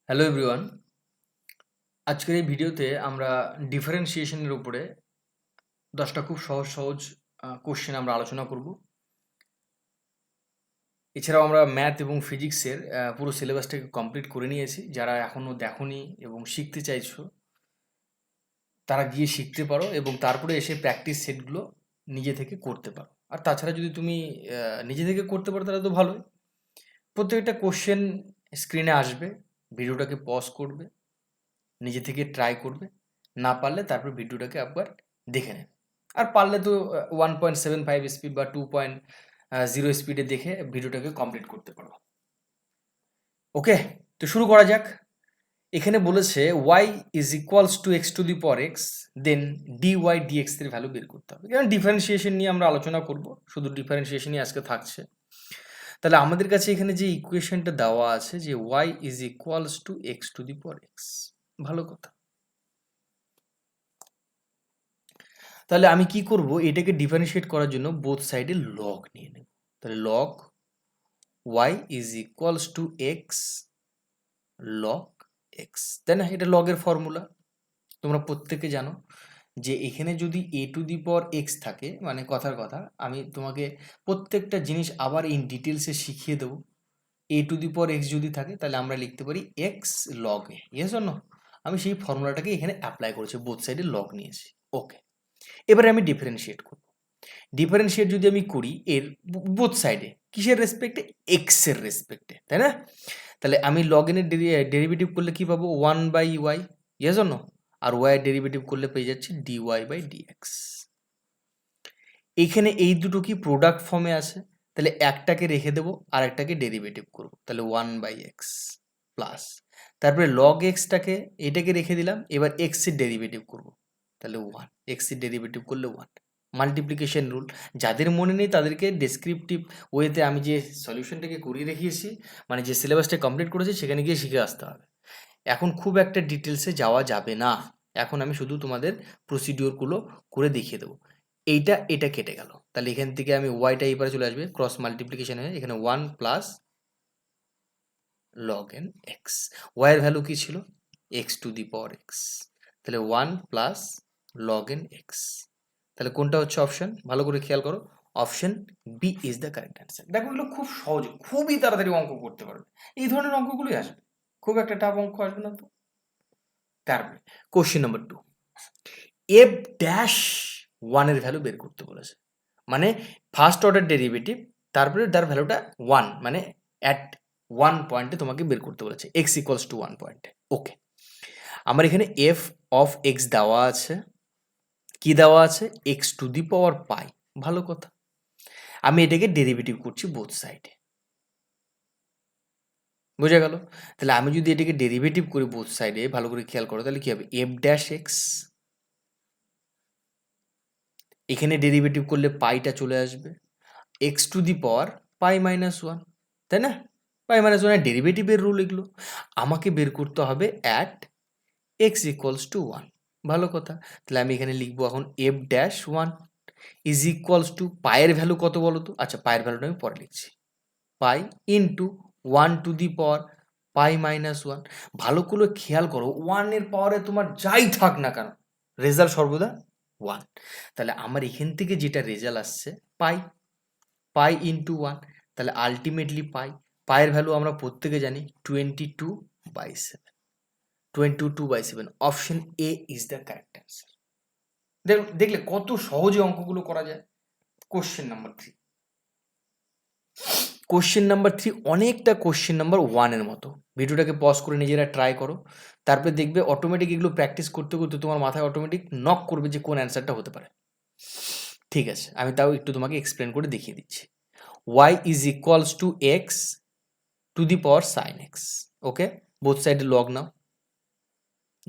Hello everyone, আজকের এই ভিডিওতে আমরা ডিফারেন্সিয়েশনের উপরে 10টা খুব সহজ সহজ কোশ্চেন আমরা আলোচনা করব। এছাড়াও আমরা ম্যাথ এবং ফিজিক্সের পুরো সিলেবাসটাকে কমপ্লিট করে নিয়েছি। যারা এখনও দেখোনি এবং শিখতে চাইছো তারা গিয়ে শিখতে পারো এবং তারপরে এসে প্র্যাকটিস সেটগুলো নিজে থেকে করতে পারো। আর তাছাড়া যদি তুমি নিজে থেকে করতে পারো তাহলে তো ভালোই। প্রত্যেকটা কোশ্চেন স্ক্রিনে আসবে, ভিডিওটাকে পজ করবে, নিজে থেকে ট্রাই করবে, না পারলে তারপর ভিডিওটাকে একবার দেখে নেবে। আর পারলে তো 1.75 স্পিড বা 2.0 স্পিডে দেখে ভিডিওটাকে কমপ্লিট করতে পারো। ওকে, তো শুরু করা যাক। এখানে বলেছে y is equals to x to the power x, then dy dx এর ভ্যালু বের করতে হবে। এখানে ডিফারেন্সিয়েশন নিয়ে আমরা আলোচনা করব, শুধু ডিফারেন্সিয়েশনই আজকে থাকছে। তাহলে আমাদের কাছে এখানে যে ইকুয়েশনটা দেওয়া আছে যে y is equals to x to the power x, ভালো কথা। তাহলে আমি কি করব, এটাকে ডিফারেন্সিয়েট করার জন্য বোথ সাইডে লগ নিয়ে নেব। তাহলে log y is equals to x log x, তাই না? এটা লগের ফর্মুলা, তোমরা প্রত্যেকে জানো যে এখানে যদি এ টু দি পাওয়ার এক্স থাকে, মানে কথার কথা আমি তোমাকে প্রত্যেকটা জিনিস আবার ইন ডিটেলসে শিখিয়ে দেবো। এ টু দি পাওয়ার এক্স যদি থাকে তাহলে আমরা লিখতে পারি x log a, yes or no? আমি সেই ফর্মুলাটাকে এখানে অ্যাপ্লাই করেছি, বোথ সাইডে লগ নিয়েছি। ওকে, এবারে আমি ডিফারেন্সিয়েট করব। ডিফারেন্সিয়েট যদি আমি করি এর বোথ সাইডে, কিসের রেসপেক্টে? এক্স এর রেসপেক্টে, তাই না? তাহলে আমি লগ এর ডেরিভেটিভ করলে কি পাবো? 1/y, yes or no? আর ওয়াই এর ডেরিভেটিভ করলে পেয়ে যাচ্ছি dy/dx। এইখানে এই দুটো কি প্রোডাক্ট ফর্মে আছে, তাহলে একটাকে রেখে দেবো আর একটাকে ডেরিভেটিভ করবো, তাহলে 1/x প্লাস, তারপরে লগ এক্সটাকে এটাকে রেখে দিলাম, এবার এক্স এর ডেরিভেটিভ করবো, তাহলে 1, এক্স এর ডেরিভেটিভ করলে 1। মাল্টিপ্লিকেশন রুল যাদের মনে নেই তাদেরকে ডেসক্রিপটিভ ওয়েতে আমি যে সলিউশনটাকে করিয়ে রেখেছি, মানে যে সিলেবাসটা কমপ্লিট করেছি সেখানে গিয়ে শিখে আসতে হবে। এখন খুব একটা ডিটেলসে যাওয়া যাবে না, এখন আমি শুধু তোমাদের প্রসিডিওরগুলো করে দেখিয়ে দেবো। এটা কেটে গেল, তাহলে এখান থেকে আমি ওয়াইটা এই পারে চলে আসবে, ক্রস মাল্টিপ্লিকেশন হয়ে এখানে 1 প্লাস লগ এন এক্স। ওয়াইয়ের ভ্যালু কি ছিল? X to the power x, তাহলে 1 প্লাস লগ এন এক্স। তাহলে কোনটা হচ্ছে অপশন? ভালো করে খেয়াল করো, option B is the correct answer. দেখো এগুলো খুব সহজ, খুবই তাড়াতাড়ি অঙ্ক করতে পারবে, এই ধরনের অঙ্কগুলোই আসবে, খুব একটা টাফ অঙ্ক আসবে না তো। তারপরে কোশ্চেন নাম্বার 2, এফ ড্যাশ ওয়ানের ভ্যালু বের করতে বলেছে, মানে ফার্স্ট অর্ডার ডেরিভেটিভ, তারপরে তার ভ্যালুটা 1, মানে অ্যাট 1 পয়েন্টে তোমাকে বের করতে বলেছে, এক্স ইকুয়ালস টু 1 পয়েন্টে। ওকে, আমার এখানে এফ অফ এক্স দেওয়া আছে, কি দেওয়া আছে? এক্স টু দি পাওয়ার পাই, ভালো কথা। আমি এটাকে ডেরিভেটিভ করছি বোথ সাইডে, বোঝা গেল? তাহলে আমি যদি এটাকে ডেরিভেটিভ করি বোথ সাইডে, ভালো করে খেয়াল করো, তাহলে কি হবে? এফ ড্যাশ এক্স, এখানে ডেরিভেটিভ করলে পাইটা চলে আসবে, x to the power pi minus 1, তাই না? পাই মাইনাস 1 এর ডেরিভেটিভের রুল এগুলো। আমাকে বের করতে হবে অ্যাট এক্স ইকুয়ালস টু 1, ভালো কথা। তাহলে আমি এখানে লিখবো এখন F dash 1 is equals two, পায়ের ভ্যালু কত বলো তো? আচ্ছা, পায়ের ভ্যালুটা আমি পরে লিখছি, pi into 1 two the power pi minus 1। ভালো করে খেয়াল করো, 1 এর পাওয়ারে তোমার যাই থাক না কেন, রেজাল্ট সর্বদা 1। তাহলে আমার এখান থেকে যেটা রেজাল্ট আসছে পাই, পাই ইন্টু 1, তাহলে আলটিমেটলি পায়ের ভ্যালু আমরা প্রত্যেকে জানি 22/7, 22/7। Option A is the correct answer. দেখলে কত সহজে অঙ্কগুলো করা যায়। কোশ্চেন নাম্বার 3, কোশ্চেন নাম্বার 3 অনেকটা কোশ্চেন নাম্বার 1 এর মতো। ভিডিওটাকে পজ করে নিজেরা ট্রাই করো, তারপরে দেখবে অটোমেটিক এগুলো প্র্যাকটিস করতে করতে তোমার মাথায় অটোমেটিক নক করবে যে কোন অ্যান্সারটা হতে পারে। ঠিক আছে, আমি তাও একটু তোমাকে এক্সপ্লেন করে দেখিয়ে দিচ্ছি। y is equals to x to the power sine x. Okay, both সাইডে লগ নাও,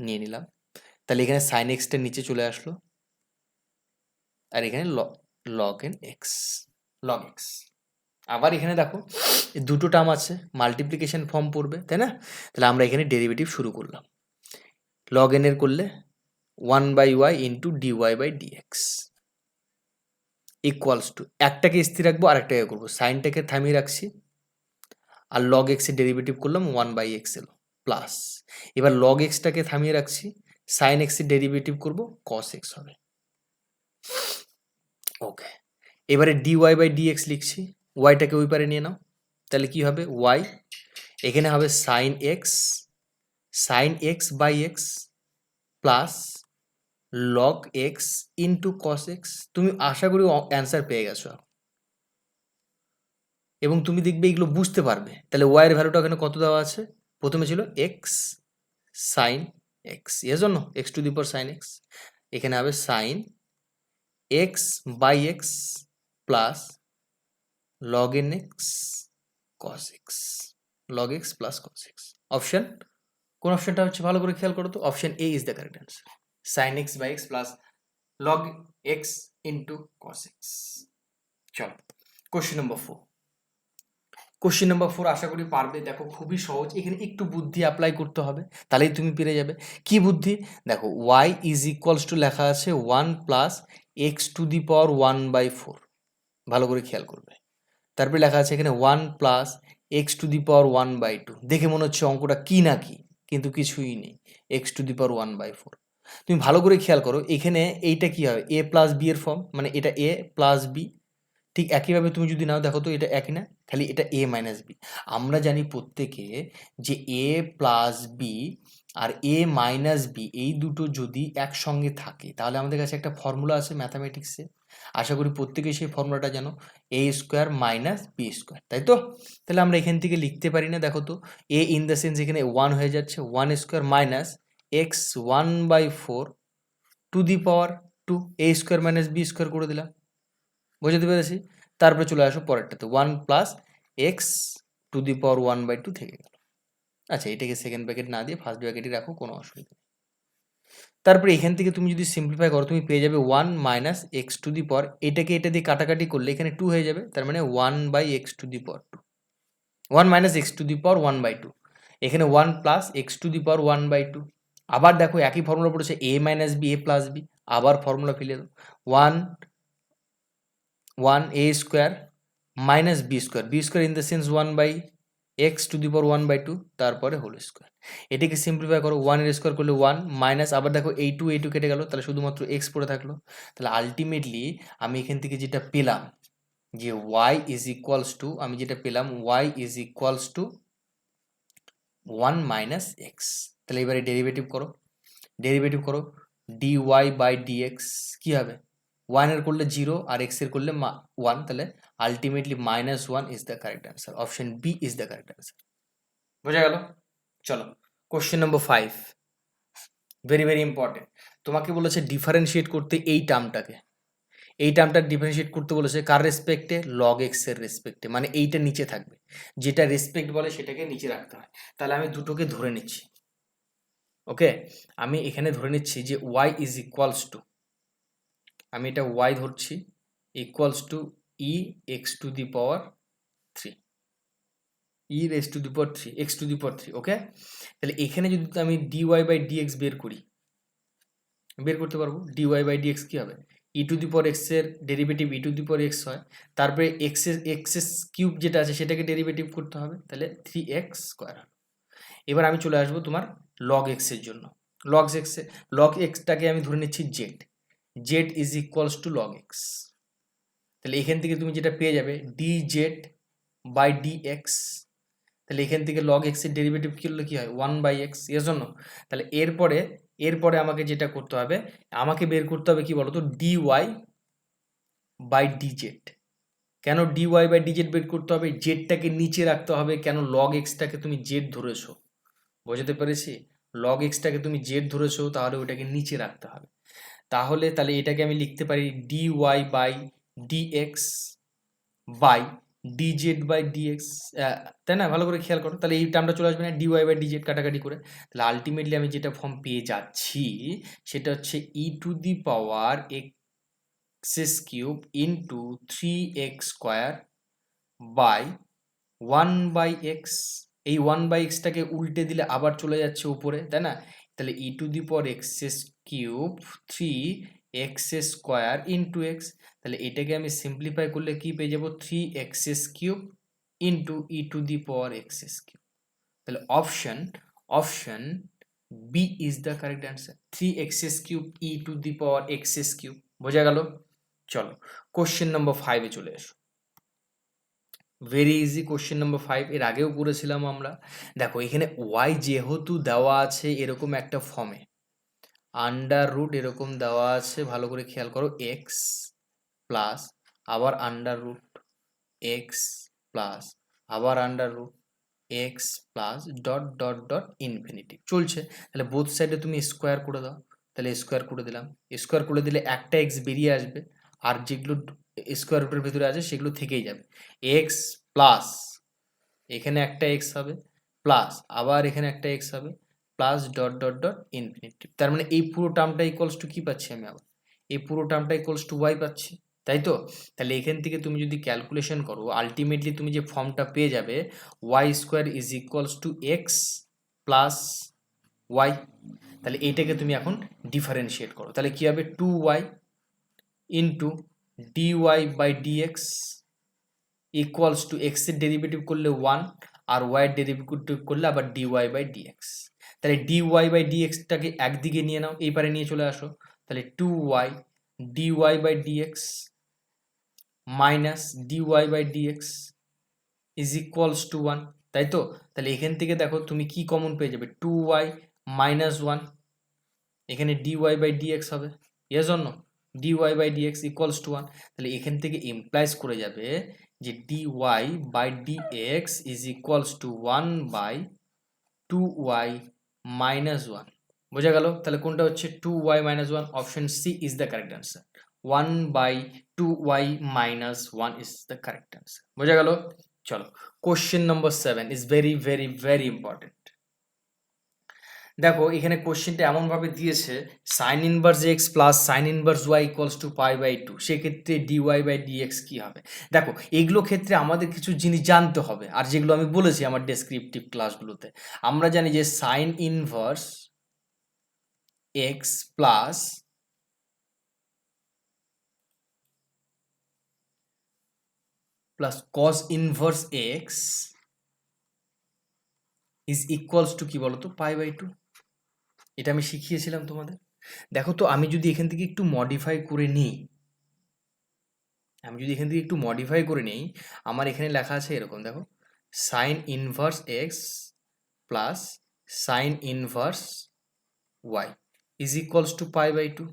নিয়ে নিলাম। তাহলে এখানে সাইন এক্সটা নিচে চলে আসলো, আর এখানে log n x, log x. আবার এখানে দেখো দুটো টার্ম আছে, মাল্টিপ্লিকেশন ফর্ম পড়বে, তাই না? তাহলে আমরা এখানে ডেরিভেটিভ শুরু করলাম, লগ এন এর করলে 1/y into dy/dx equals to, একটাকে স্থির রাখবো আর একটাকে করবো, সাইনটাকে থামিয়ে রাখছি, আর লগ এক্স এর ডেরিভেটিভ করলাম 1/x এলো, প্লাস, এবার লগ এক্সটাকে থামিয়ে রাখছি, সাইন এক্সের ডেরিভেটিভ করব, কস এক্স হবে। ওকে, এবারে ডিওয়াই বাই ডিএক্স লিখছি, ওয়াইটাকে ওই পারে নিয়ে নাও, তাহলে কি হবে ওয়াই, এখানে হবে sine x by x plus log x into cos x. তুমি আশা করি অ্যান্সার পেয়ে গেছো এবং তুমি দেখবে এগুলো বুঝতে পারবে। তাহলে ওয়াই এর ভ্যালুটা এখানে কত দেওয়া আছে, প্রথমে ছিল এক্স সাইন এক্স, এর জন্য x to the power sine x, এখানে হবে sine x by x plus log n x cos x, log x plus cos x. Option কোন অপশনটা হচ্ছে ভালো করে খেয়াল করো তো, option A is the correct answer, sine x by x plus log x into cos x. চলো question number 4, question number 4 আশা করি পারবে। দেখো খুবই সহজ, এখানে একটু বুদ্ধি অ্যাপ্লাই করতে হবে, তাহলেই তুমি পেরে যাবে। কি বুদ্ধি, দেখো ওয়াই ইজ ইকুয়ালস টু লেখা আছে 1 প্লাস এক্স টু দি পাওয়ার 1/4, ভালো করে খেয়াল করবে। তারপরে লেখা আছে এখানে 1 plus x to the power 1/2, দেখে মনে হচ্ছে অঙ্কটা কি না কি, কিন্তু কিছুই নেই, এক্স টু দি পাওয়ার 1/4। তুমি ভালো করে খেয়াল করো, এখানে এইটা কি হবে, এ প্লাস বি এর ফর্ম, মানে এটা এ প্লাস বি। ঠিক একইভাবে তুমি যদি নাও, দেখো তো এটা একই না, খালি এটা এ মাইনাস বি। আমরা জানি প্রত্যেকে যে এ প্লাস বি আর এ মাইনাস বি এই দুটো যদি একসঙ্গে থাকে তাহলে আমাদের কাছে একটা ফর্মুলা আছে ম্যাথামেটিক্সে, আশা করি প্রত্যেকে সেই ফর্মুলাটা জানো, এ স্কোয়ার মাইনাস বি স্কোয়ার, তাই তো? তাহলে আমরা এখান থেকে লিখতে পারি না, দেখো তো, এ ইন দ্য সেন্স এখানে 1 হয়ে যাচ্ছে, 1 square minus x 1/4 to the power 2, a square minus b square করে দিলাম, বুঝতে পেরেছি? তারপরে চলে আসো পরেরটাতে, 1 plus x to the power 1/2 থেকে গেল। আচ্ছা, এটাকে সেকেন্ড ব্র্যাকেট না দিয়ে ফার্স্ট ব্র্যাকেটই রাখো, কোনো অসুবিধা নেই। তারপরে এখান থেকে তুমি যদি সিম্পলিফাই করো, তুমি পেয়ে যাবে 1 মাইনাস এক্স টু দি পাওয়ার, এটাকে এটা দিয়ে কাটাকাটি করলে এখানে 2 হয়ে যাবে, তার মানে 1/x to the power 2, 1 minus x to the power 1/2, এখানে 1 plus x to the power 1/2। আবার দেখো একই ফর্মুলা পড়েছে, a minus b a plus b, আবার ফর্মুলা ফেলে দাও, 1 a square minus b square in the sense 1/x to the power 1/2, তারপরে whole square. এটিকে সিম্পলিফাই করো, 1 এর স্কোয়ার করলে 1 মাইনাস, আবার দেখো এই টু কেটে গেল, তাহলে শুধুমাত্র এক্স পড়ে থাকলো। তাহলে আলটিমেটলি আমি এখান থেকে যেটা পেলাম যে y ইজ ইকুয়ালস টু, আমি যেটা পেলাম y is equals to 1 minus x. তাহলে এবারে ডেরিভেটিভ করো dy বাই dx, কি হবে, 1 এর করলে 0 আর x এর করলে 1, তাহলে ultimately -1 is the correct answer, option B is the correct answer. বোঝা গেল? চলো question number 5, very very important. তোমাকে বলেছে ডিফারেন্সিয়েট করতে এই টার্মটা ডিফারেন্সিয়েট করতে বলেছে কার রেসপেক্টে, লগ এক্স এর রেসপেক্টে, মানে এইটা নিচে থাকবে, যেটা রেসপেক্ট বলে সেটাকে নিচে রাখতে হয়। তাহলে আমি দুটোকে ধরে নিচ্ছি, ওকে, আমি এখানে ধরে নিচ্ছি যে y ইজ ইকুয়ালস টু, আমি এটা y ধরছি, equals to e x to the power 3, e raise to the power 3, x to the power 3, okay. তাহলে এখানে যদি আমি dy বাই dx বের করতে পারবো, dy বাই dx কি হবে, ই টু দি পাওয়ার এক্স এর derivative E to the power x হয়, তারপরে এক্স কিউব যেটা আছে সেটাকে ডেরিভেটিভ করতে হবে, তাহলে 3x স্কোয়ার। এবার আমি চলে আসবো তোমার লগ এক্স এর জন্য, লগ এক্সটাকে আমি ধরে নিচ্ছি z is equals to log x. তাহলে এখান থেকে তুমি যেটা পেয়ে যাবে d z by d x, তাহলে এখান থেকে লগ এক্স এর ডেরিভেটিভ কি হলে কি হয়, 1/x, এর জন্য। তাহলে এরপরে আমাকে যেটা করতে হবে, আমাকে বের করতে হবে কি বলতো, dy বাই ডিজেড। কেন dy বাই ডিজেড বের করতে হবে, জেডটাকে নিচে রাখতে হবে, কেন লগ এক্সটাকে তুমি জেড ধরেছো, বুঝতে পেরেছি, লগ এক্সটাকে তুমি জেড ধরেছো, তাহলে ওটাকে নিচে রাখতে হবে। তাহলে এটাকে আমি লিখতে পারি dy by dx by dz by dx, তাই না? ভালো করে খেয়াল করো, তাহলে এই টার্মটা চলে আসবে না, dy বাই ডিজেড কাটাকাটি করে, তাহলে আলটিমেটলি আমি যেটা ফর্ম পেয়ে যাচ্ছি সেটা হচ্ছে e to the power x cube into 3x square by 1/x। এই 1/xটাকে উল্টে দিলে আবার চলে যাচ্ছে উপরে, তাই না? তাহলে e to the power x cube 3x square into x, তাহলে এটাকে আমি সিম্পলিফাই করলে কি পেয়ে যাবো, 3x cube into e to the power x cube. তাহলে option option B is the correct answer, 3x³ e⁻x³। বোঝা গেল? চলো কোশ্চেন নম্বর 5-এ চলে এসো। ভেরি ইজি কোশ্চেন নম্বর 5, এর আগেও পড়েছিলাম আমরা। দেখো এখানে ওয়াই যেহেতু দেওয়া আছে এরকম একটা ফর্মে, আন্ডার রুট এরকম দেওয়া আছে, ভালো করে খেয়াল করো, এক্স প্লাস আবার আন্ডার রুট এক্স প্লাস আবার under root x plus dot dot dot infinity চলছে। তাহলে বোথ সাইডে তুমি স্কোয়ার করে দাও, তাহলে স্কোয়ার করে দিলাম। স্কোয়ার করে দিলে একটা এক্স বেরিয়ে আসবে, আর যেগুলো স্কোয়ার রুটের ভিতরে আছে সেগুলো থেকেই যাবে। এক্স প্লাস এখানে একটা এক্স হবে, প্লাস আবার এখানে একটা এক্স হবে, plus dot dot dot infinity. তার মানে এই পুরো টার্মটা ইকুয়ালস টু কি পাচ্ছি আমি? আবার এই পুরো টার্মটা ইকুয়ালস টু ওয়াই পাচ্ছি, তাই তো? তাহলে এখান থেকে তুমি যদি ক্যালকুলেশন করো, আলটিমেটলি তুমি যে ফর্মটা পেয়ে যাবে, y square is equals to x plus y. তাহলে এইটাকে তুমি এখন ডিফারেন্সিয়েট করো, তাহলে কি হবে? 2y into dy by dx equals to x এর ডেরিভেটিভ করলে 1, আর ওয়াই এর ডেরিভেটিভ করলে আবার ডিওয়াই বাই ডিএক্স। তাহলে ডিওয়াই বাই ডিএক্সটাকে একদিকে নিয়ে নাও, এই পারে নিয়ে চলে আসো। তাহলে 2y dy by dx minus dy by dx is equals to 1, তাই তো? তাহলে এখান থেকে দেখো তুমি কি কমন পেয়ে যাবে? 2y মাইনাস 1, এখানে ডিওয়াই বাই ডিএক্স হবে, yes or no? Dy by dx equals to 1। তাহলে এখান থেকে ইমপ্লাইজ করে যাবে যে dy by dx is equals to 1 by 2y minus 1। বোঝা গেল? তাহলে কোনটা হচ্ছে 2y minus 1? Option C is the correct answer, 1 by 2y minus 1 is the correct answer. বোঝা গেল? চলো question number 7 is very very very important. দেখো এখানে কোশ্চেনটা এমনভাবে দিয়েছে, sine inverse x plus sine inverse y equals to π/2, সেক্ষেত্রে dy by dx কী হবে? দেখো এগুলো ক্ষেত্রে আমাদের কিছু জিনিস জানতে হবে, আর যেগুলো আমি বলেছি আমার ডেসক্রিপটিভ ক্লাসগুলোতে। আমরা জানি যে sign inverse x plus cos inverse x is equals two কি বলতো? π/2। এটা আমি শিখিয়েছিলাম তোমাদের। দেখো তো আমি যদি এখান থেকে একটু মডিফাই করে নিই, আমার এখানে লেখা আছে এরকম, দেখো, sine inverse x plus sine inverse y is equals to π/2।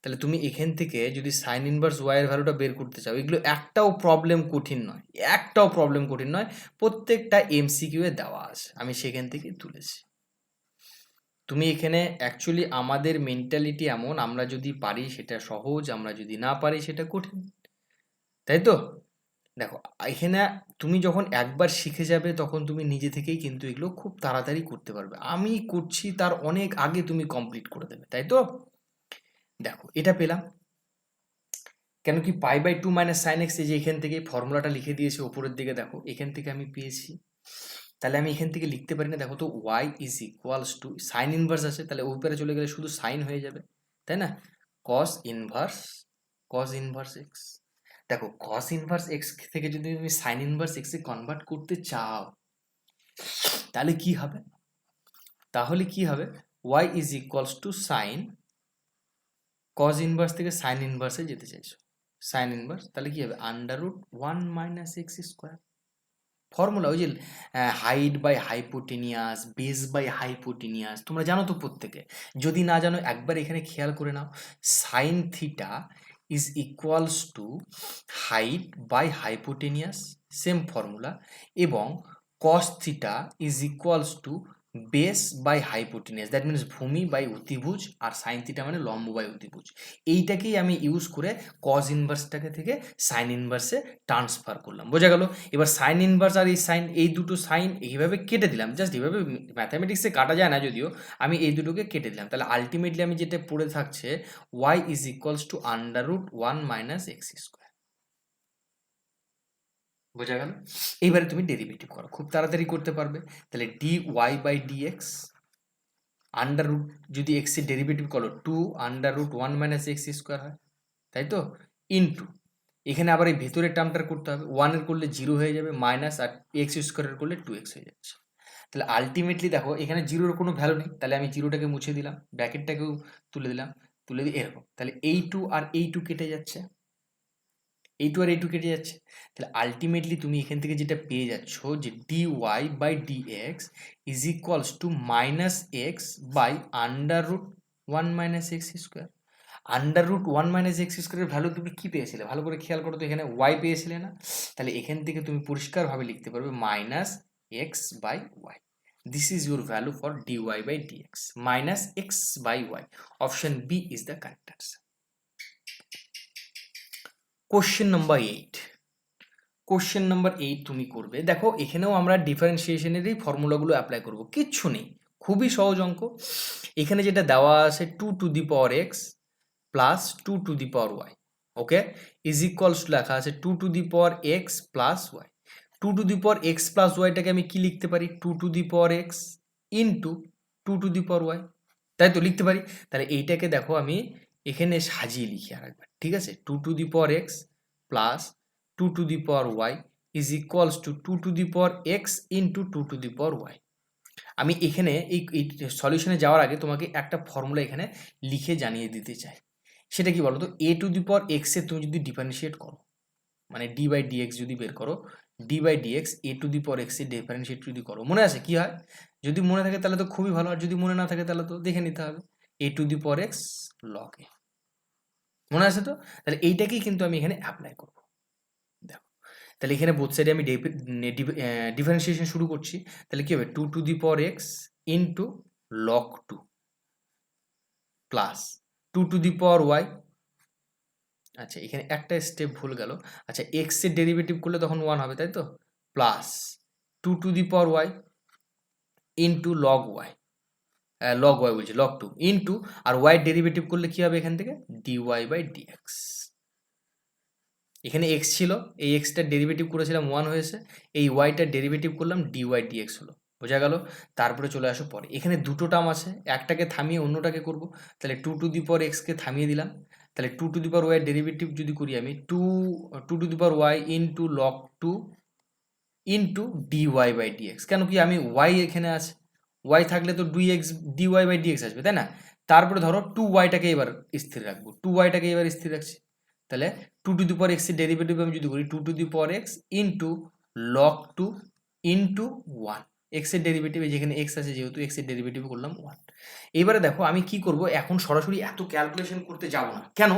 তাহলে তুমি এখান থেকে যদি সাইন ইনভার্স ওয়াই এর ভ্যালুটা বের করতে চাও, এগুলো একটাও প্রবলেম কঠিন নয়, প্রত্যেকটা এমসিকিউ এ দেওয়া আছে, আমি সেখান থেকে তুলেছি। তুমি এখানে অ্যাকচুয়ালি আমাদের মেন্টালিটি এমন, আমরা যদি পারি সেটা সহজ, আমরা যদি না পারি সেটা কঠিন, তাই তো? দেখো এখানে তুমি যখন একবার শিখে যাবে তখন তুমি নিজে থেকেই কিন্তু এগুলো খুব তাড়াতাড়ি করতে পারবে। আমি করছি তার অনেক আগে তুমি কমপ্লিট করে দেবে, তাই তো? দেখো এটা পেলাম কেন কি? π/2 মাইনাস সাইন এক্স, এই যে এখান থেকে ফর্মুলাটা লিখে দিয়েছে উপরের দিকে, দেখো এখান থেকে আমি পেয়েছি। তাহলে আমি এখান থেকে লিখতে পারি না? দেখো তো y is equals to, sine inverse আছে তাহলে ওই পারে চলে গেলে শুধু সাইন হয়ে যাবে, তাই না? Cos inverse x. দেখো কস ইনভার্স এক্স থেকে যদি তুমি সাইন ইনভার্স এক্স এ কনভার্ট করতে চাও, তাহলে কি হবে? Y is equals to sine, cos inverse থেকে সাইন ইনভার্সে যেতে চাইছো, সাইন ইনভার্স, তাহলে কি হবে? Under root 1 minus x square. Formula ওই যে height by hypotenuse, base by hypotenuse, তোমরা জানো তো প্রত্যেকে। যদি না জানো একবার এখানে খেয়াল করে নাও, sine theta is equals to height by hypotenuse, same formula, এবং cos theta is equals to base by hypotenuse, that means ভূমি বাই অতিভুজ, আর সাইন থিটা মানে লম্ব বাই অতিভুজ। এইটাকেই আমি ইউজ করে কজ ইনভার্সটাকে থেকে সাইন ইনভার্সে ট্রান্সফার করলাম। বোঝা গেল? এবার সাইন ইনভার্স আর এই সাইন, এই দুটো সাইন এইভাবে কেটে দিলাম, জাস্ট এইভাবে, ম্যাথামেটিক্সে কাটা যায় না যদিও, আমি এই দুটোকে কেটে দিলাম। তাহলে আলটিমেটলি আমি যেটা পড়ে থাকছে, y is equals to under root 1 minus x square. বোঝা গেল? এইবারে তুমি ডেরিভেটিভ করো, খুব তাড়াতাড়ি করতে পারবে। তাহলে d y by dx under root, যদি এক্স এর ডেরিভেটিভ করো 2 under root 1 minus x square হয়, তাই তো? ইন্টু এখানে আবার এই ভেতরের টার্মটার করতে হবে, 1 এর করলে 0 হয়ে যাবে, মাইনাস আর এক্স স্কোয়ারের করলে 2x হয়ে যাচ্ছে। তাহলে আলটিমেটলি দেখো এখানে জিরোর কোনো ভ্যালু নেই, তাহলে আমি জিরোটাকে মুছে দিলাম, ব্র্যাকেটটাকেও তুলে দিলাম, তুলে দিয়ে এরকম, তাহলে এই টু আর এই টু কেটে যাচ্ছে, এই টু আর এই টু কেটে যাচ্ছে। তাহলে আলটিমেটলি তুমি এখান থেকে যেটা পেয়ে যাচ্ছ যে d y by d x is equals to minus x by under root one minus x square. Under root one minus x স্কোয়ারের ভ্যালু তুমি কী পেয়েছিলে, ভালো করে খেয়াল করো তো, এখানে ওয়াই পেয়েছিলে না? তাহলে এখান থেকে তুমি পরিষ্কারভাবে লিখতে পারবে minus x by y. This is your value for d y by d x, minus x by y. Option B is the correct answer. Question number 8। Question number 8 তুমি করবে, দেখো এখানেও আমরা ডিফারেন্সিয়েশনেরই ফর্মুলাগুলো অ্যাপ্লাই করব, কিচ্ছু নেই, খুবই সহজ অঙ্ক। এখানে যেটা দেওয়া আছে 2 to the power x plus 2 to the power y, okay, is equals to লেখা আছে 2 to the power x plus y. 2 to the power x plus ওয়াইটাকে আমি কি লিখতে পারি, 2 to the power x into 2 to the power y, তাই তো লিখতে পারি। তাহলে এইটাকে দেখো আমি এখানে সাজিয়ে লিখি আরেকবার, ঠিক আছে, 2 to the power x plus 2 to the power y is equals to 2 to the power x into 2 to the power y. আমি এখানে এই সলিউশনে যাওয়ার আগে তোমাকে একটা ফর্মুলা এখানে লিখে জানিয়ে দিতে চাই, সেটা কি বলো তো, এ টু দি পাওয়ার এক্সে তুমি যদি ডিফারেন্সিয়েট করো, মানে ডি বাই ডি এক্স যদি বের করো, d by d x a to the power এক্সে ডিফারেন্সিয়েট যদি করো, মনে আছে কি হয়? যদি মনে থাকে তাহলে তো খুবই ভালো, আর যদি মনে না থাকে তাহলে তো দেখে নিতে হবে, a to the power x log a, মনে আছে তো? তাহলে এইটাকেই কিন্তু আমি এখানে অ্যাপ্লাই করবো। দেখো তাহলে এখানে বোথ সাইডে আমি ডিফারেন্সিয়েশন শুরু করছি, তাহলে কি হবে 2 to the power x into log 2 plus 2 to the power y. আচ্ছা এখানে একটা স্টেপ ভুল গেল, আচ্ছা এক্স এর ডেরিভেটিভ করলে তখন 1 হবে, তাই তো, plus 2 to the power y into log y, log y বলছি, লগ 2 ইন্টু, আর ওয়াই ডেরিভেটিভ করলে কি হবে এখান থেকে, d y by d x. এখানে এক্স ছিল, এই এক্সটার ডেরিভেটিভ করেছিলাম 1 হয়েছে, এই ওয়াইটার ডেরিভেটিভ করলাম ডি ওয়াই ডি এক্স হলো, বোঝা গেল? তারপরে চলে আসো পরে, এখানে দুটো টার্ম আছে, একটাকে থামিয়ে অন্যটাকে করব, তাহলে 2 টু দি পাওয়ার এক্সকে থামিয়ে দিলাম, তাহলে 2 to the power y derivative যদি করি আমি 2 to the power y into log 2 into d y by d x. কেন কি, আমি ওয়াই এখানে আছে, ওয়াই থাকলে তো d y by d x আসবে, তাই না? তারপরে ধরো 2 ওয়াইটাকে এবার স্থির রাখবো, 2 ওয়াইটাকে এবার স্থির রাখছি, তাহলে 2 টু দি পাওয়ার এক্স এর ডেরিভেটিভ আমি যদি করি 2 to the power x into log 2 into 1, x এর ডেরিভেটিভ, যেখানে এক্স আছে যেহেতু এক্স এর ডেরিভেটিভ করলাম 1। এবারে দেখো আমি কি করব, এখন সরাসরি এত ক্যালকুলেশন করতে যাব না, কেন?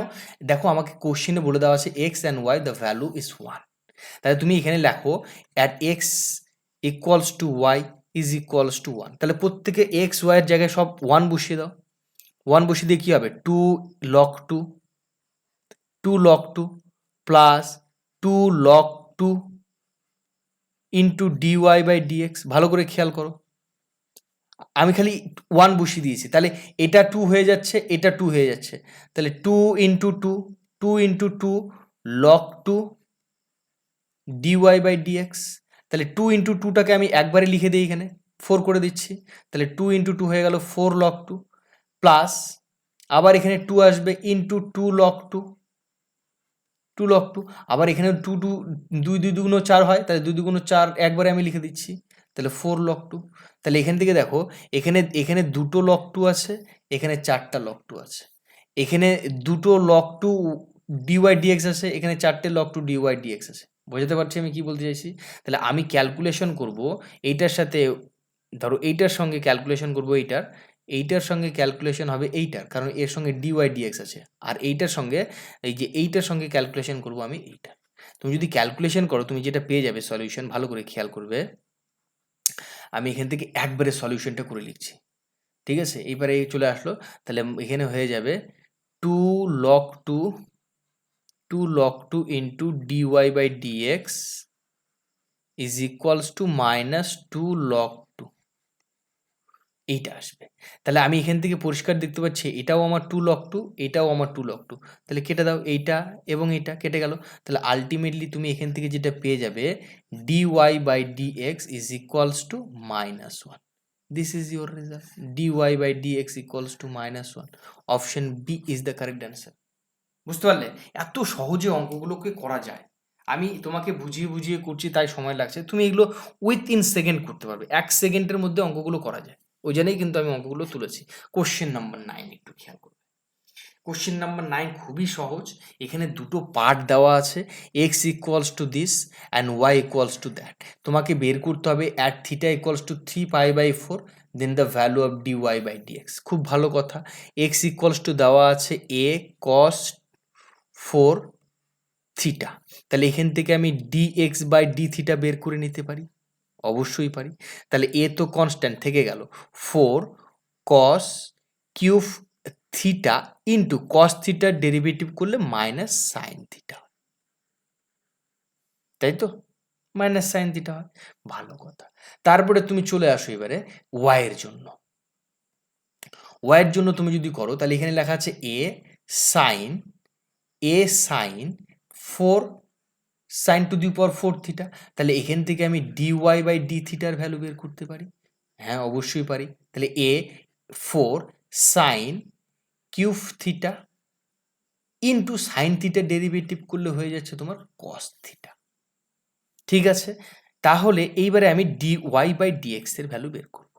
দেখো আমাকে কোশ্চেনে বলে দেওয়া আছে x and y the value is 1, তাহলে তুমি এখানে লেখো at x equals to y is equals to 1, তাহলে প্রত্যেকে এক্স ওয়াইয়ের জায়গায় সব 1 বসিয়ে দাও, 1 বসিয়ে দিয়ে কী হবে 2 log 2 log 2 plus 2 log 2 into d y by dx. ভালো করে খেয়াল করো, আমি খালি 1 বসিয়ে দিয়েছি, তাহলে এটা 2 হয়ে যাচ্ছে, এটা 2 হয়ে যাচ্ছে, তাহলে 2 into 2 2 into 2 log 2 d y by dx. তাহলে 2 ইন্টু 2টাকে আমি একবারে লিখে দিই, এখানে 4 করে দিচ্ছি, তাহলে 2 ইন্টু 2 হয়ে গেল 4 log 2 প্লাস আবার এখানে 2 আসবে ইন্টু 2 log 2 2 log 2, আবার এখানে 2 2 2 2 দুগুণ 4 হয়, তাহলে 2 দুগুণ 4 একবারে আমি লিখে দিচ্ছি, তাহলে 4 log 2। তাহলে এখান থেকে দেখো এখানে দুটো log 2 আছে, এখানে 4টা log 2 আছে, এখানে দুটো log 2 dy dx আছে, এখানে 4টে log 2 dy dx আছে। বোঝাতে পারছি আমি কি বলতে চাইছি? তাহলে আমি ক্যালকুলেশন করব এইটার সাথে, ধরো এইটার সঙ্গে ক্যালকুলেশন করব এইটার সঙ্গে ক্যালকুলেশন হবে এইটার, কারণ এর সঙ্গে dy dx আছে, আর এইটার সঙ্গে এইটার সঙ্গে ক্যালকুলেশন করব আমি এইটা। তুমি যদি ক্যালকুলেশন করো তুমি যেটা পেয়ে যাবে সলিউশন, ভালো করে খেয়াল করবে, আমি এখান থেকে একবারে সলিউশনটা করে লিখছি, ঠিক আছে? এইবারে চলে আসলো, তাহলে এখানে হয়ে যাবে 2 log 2 into dy by dx is equals to minus 2 log 2, এইটা আসবে। তাহলে আমি এখান থেকে পরিষ্কার দেখতে পাচ্ছি এটাও আমার 2 log 2, এটাও আমার 2 log 2, তাহলে কেটে দাও, এইটা এবং এইটা কেটে গেল, তাহলে আলটিমেটলি তুমি এখান থেকে যেটা পেয়ে যাবে dy by dx is equals to minus 1। This is your result, dy by dx equals to minus 1। Option B is the correct answer. বুঝতে পারলে? এত সহজে অঙ্কগুলোকে করা যায়, আমি তোমাকে বুঝিয়ে বুঝিয়ে করছি তাই সময় লাগছে, তুমি এগুলো উইথিন সেকেন্ড করতে পারবে, 1 সেকেন্ডের মধ্যে অঙ্কগুলো করা যায়, ওই জন্যই কিন্তু আমি অঙ্কগুলো তুলেছি। কোশ্চেন নাম্বার 9 একটু খেয়াল করবে। কোশ্চেন নাম্বার 9 খুবই সহজ, এখানে দুটো পার্ট দেওয়া আছে, x equals to this and y equals to that. তোমাকে বের করতে হবে at theta equals to 3π/4 then the value of dy/dx। খুব ভালো কথা, এক্স ইকুয়ালস টু দেওয়া আছে a cos 4 থিটা, তাহলে এখান থেকে আমি dx/d θ বের করে নিতে পারি, অবশ্যই পারি। তাহলে এ তো কনস্ট্যান্ট থেকে গেল, 4 cos কিউব থিটা ইন্টু কস থিটার ডেরিভেটিভ করলে মাইনাস সাইন থিটা, তাই তো, মাইনাস সাইন থিটা হয়, ভালো কথা। তারপরে তুমি চলে আসো এবারে ওয়াই এর জন্য। ওয়াই এর জন্য তুমি যদি করো তাহলে এখানে লেখা আছে sine sine 4 sine to the power 4 theta, তাহলে এখান থেকে আমি dy/d θ ভ্যালু বের করতে পারি, হ্যাঁ অবশ্যই পারি। তাহলে 4 sign cube theta into sign থিটার ডেরিভেটিভ করলে হয়ে যাচ্ছে তোমার কস থিটা। ঠিক আছে, তাহলে এইবারে আমি dy/dx এর ভ্যালু বের করব,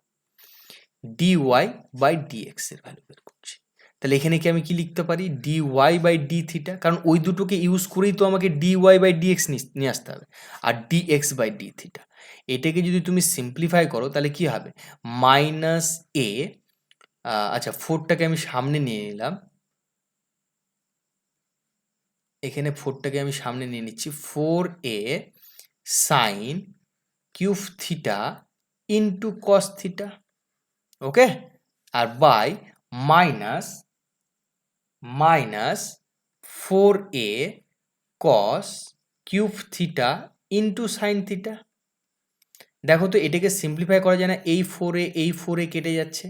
dy/dx এর ভ্যালু বের করছি। তাহলে এখানে কি আমি কি লিখতে পারি, dy/dθ, কারণ ওই দুটোকে ইউজ করেই তো আমাকে dy/dx নিয়ে আসতে হবে, আর dx/dθ। এটাকে যদি তুমি সিম্পলিফাই করো তাহলে কি হবে, মাইনাস আচ্ছা 4টাকে আমি সামনে নিয়ে নিলাম, এখানে 4টাকে আমি সামনে নিয়ে নিচ্ছি, 4a sine cube theta into cos theta, okay, আর by minus 4a cos cube theta into sine theta. দেখো তো এটাকে সিম্পলিফাই করা যায় না, এই 4a কেটে যাচ্ছে,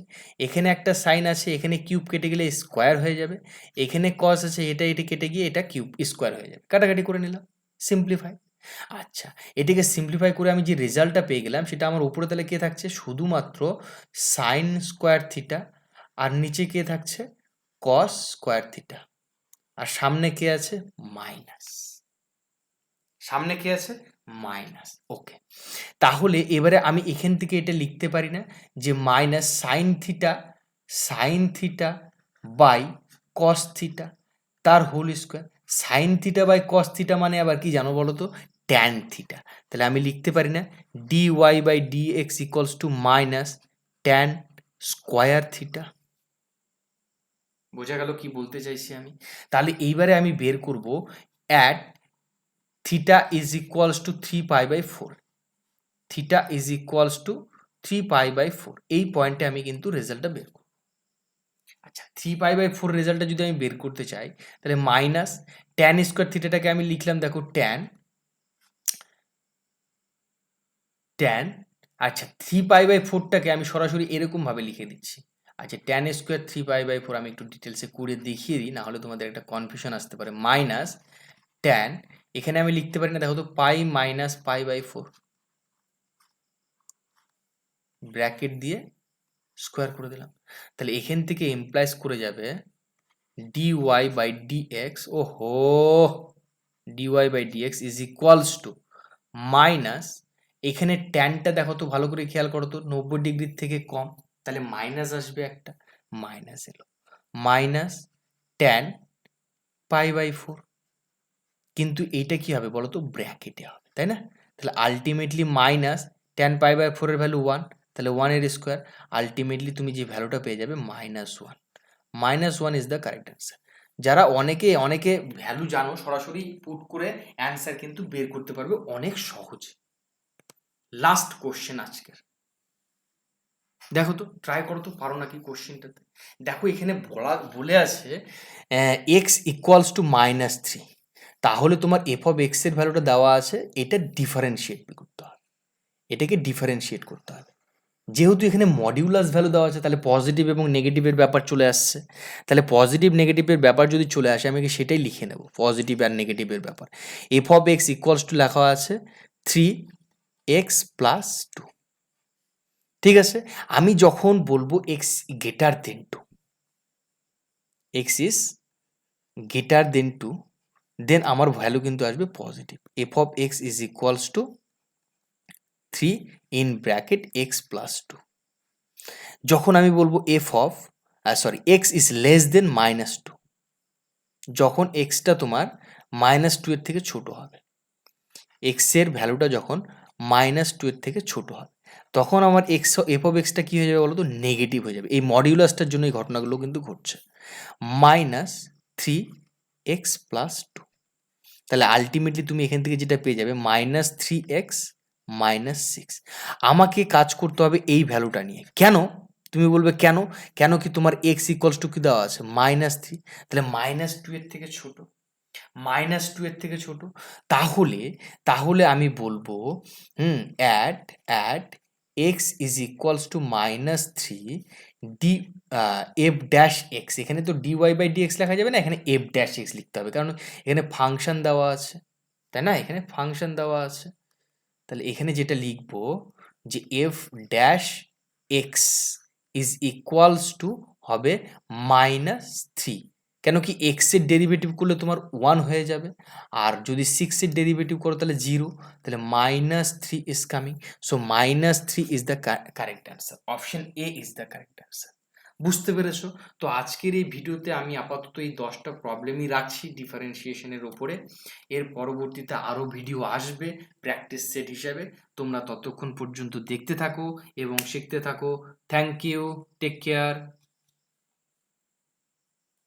এখানে একটা সাইন আছে, এখানে কিউব কেটে গেলে স্কোয়ার হয়ে যাবে, এখানে কস আছে, এটা কেটে গিয়ে এটা কিউব স্কোয়ার হয়ে যাবে, কাটাকাটি করে নিলাম, সিম্পলিফাই। আচ্ছা, এটাকে সিম্পলিফাই করে আমি যে রেজাল্টটা পেয়ে গেলাম সেটা আমার উপরে তাহলে কে থাকছে, শুধুমাত্র সাইন স্কোয়ার থিটা, আর নিচে কে থাকছে, কস স্কোয়ার থিটা, আর সামনে কে আছে, মাইনাস, সামনে কে আছে, মাইনাস। ওকে, তাহলে এবারে আমি এখান থেকে এটা লিখতে পারি না যে minus sine theta by cos theta তার whole square, sine theta by cos theta মানে আবার কি জানো বলো তো, ট্যান থিটা। তাহলে আমি লিখতে পারি না dy/dx equals to minus tan square theta. বোঝা গেল কি বলতে চাইছি আমি? তাহলে এইবারে আমি বের করব at theta is equals to 3π/4, theta is equals to 3π/4, এই পয়েন্টে আমি কিন্তু রেজাল্টটা বের করব। আচ্ছা, 3π/4 রেজাল্টটা যদি আমি বের করতে চাই তাহলে মাইনাস ট্যান স্কোয়ার থিটাটাকে আমি লিখলাম, দেখো ট্যান, আচ্ছা 3π/4টাকে আমি সরাসরি এরকমভাবে লিখে দিচ্ছি। আচ্ছা, ট্যান স্কোয়ার 3π/4 আমি একটু ডিটেলসে করে দেখিয়ে দিই, না হলে তোমাদের একটা কনফিউশন আসতে পারে। মাইনাস ট্যান, এখানে আমি লিখতে পারি না, দেখো তো পাই মাইনাস π/4, ব্র্যাকেট দিয়ে স্কোয়ার করে দিলাম, তাহলে এখান থেকে ইমপ্লাইজ করে যাবে dy/dx, ওহো, dy/dx is equals to minus, এখানে ট্যানটা দেখো তো ভালো করে খেয়াল করো তো, 90 ডিগ্রির থেকে কম, তাহলে মাইনাস আসবে, একটা মাইনাস এলো, মাইনাস ট্যান π/4, কিন্তু এইটা কি হবে বলো তো, ব্র্যাকেটে হবে, তাই না? তাহলে আলটিমেটলি মাইনাস ট্যান π/4 এর ভ্যালু 1, তাহলে 1 এর স্কোয়ার, আলটিমেটলি তুমি যে ভ্যালুটা পেয়ে যাবে -1, -1 ইজ দ্য কারেক্ট অ্যান্সার। যারা অনেকে ভ্যালু জানো সরাসরি পুট করে অ্যান্সার কিন্তু বের করতে পারবে অনেক সহজে। লাস্ট কোশ্চেন আজকের, দেখো তো ট্রাই করো তো পারো নাকি কোশ্চেনটাতে। দেখো এখানে বলে আছে এক্স ইকুয়ালস টু -3, তাহলে তোমার এফ অফ এক্স এর ভ্যালুটা দেওয়া আছে, এটা ডিফারেন্সিয়েট করতে হবে, এটাকে ডিফারেন্সিয়েট করতে হবে। যেহেতু এখানে মডিউলাস ভ্যালু দেওয়া আছে তাহলে পজিটিভ এবং নেগেটিভের ব্যাপার চলে আসছে, তাহলে পজিটিভ নেগেটিভের ব্যাপার যদি চলে আসে আমি সেটাই লিখে নেব, পজিটিভ আর নেগেটিভের ব্যাপার। F of x equals to লেখা আছে 3x + 2, ঠিক আছে। আমি যখন বলবো x greater than 2, x is greater than 2, দেন আমার ভ্যালু কিন্তু আসবে positive. F of x is equals two 3 in bracket x plus 2। যখন আমি বলবো এক্স ইজ লেস দেন -2, যখন এক্সটা তোমার -2 এর থেকে ছোট হবে, এক্সের ভ্যালুটা যখন -2 এর থেকে ছোট হবে, তখন আমার এফ অফ এক্সটা কী হয়ে যাবে বলো তো? নেগেটিভ হয়ে যাবে। এই মডিউলাসটার জন্য এই ঘটনাগুলো কিন্তু ঘটছে। -3x + 2, তাহলে আলটিমেটলি তুমি এখান থেকে যেটা পেয়ে যাবে -3x - 6। আমাকে কাজ করতে হবে এই ভ্যালুটা নিয়ে। কেন? তুমি বলবে কেন? কেন কি তোমার এক্স ইকুয়ালস টু কি দেওয়া আছে? -3, তাহলে -2 এর থেকে ছোট, -2 এর থেকে ছোট। তাহলে তাহলে আমি বলবো at x is equals two -3 D F dash x. এখানে তো dy/dx লেখা যাবে না, এখানে এফ ড্যাশ এক্স লিখতে হবে, কারণ এখানে ফাংশন দেওয়া আছে, তাই না? এখানে ফাংশন দেওয়া আছে। তাহলে এখানে যেটা লিখবো যে F dash x is equals two হবে -3। কেন কি এক্সের ডেরিভেটিভ করলে তোমার 1 হয়ে যাবে, আর যদি 6 এর ডেরিভেটিভ করো তাহলে 0, তাহলে -3 is coming. So -3 is the correct answer. Option A is the correct answer. বুঝতে পেরেছো? তো আজকের এই ভিডিওতে আমি আপাতত এই 10টা প্রবলেমই রাখছি ডিফারেন্সিয়েশনের ওপরে। এর পরবর্তীতে আরও ভিডিও আসবে প্র্যাকটিস সেট হিসাবে। তোমরা ততক্ষণ পর্যন্ত দেখতে থাকো এবং শিখতে থাকো। Thank you, take care.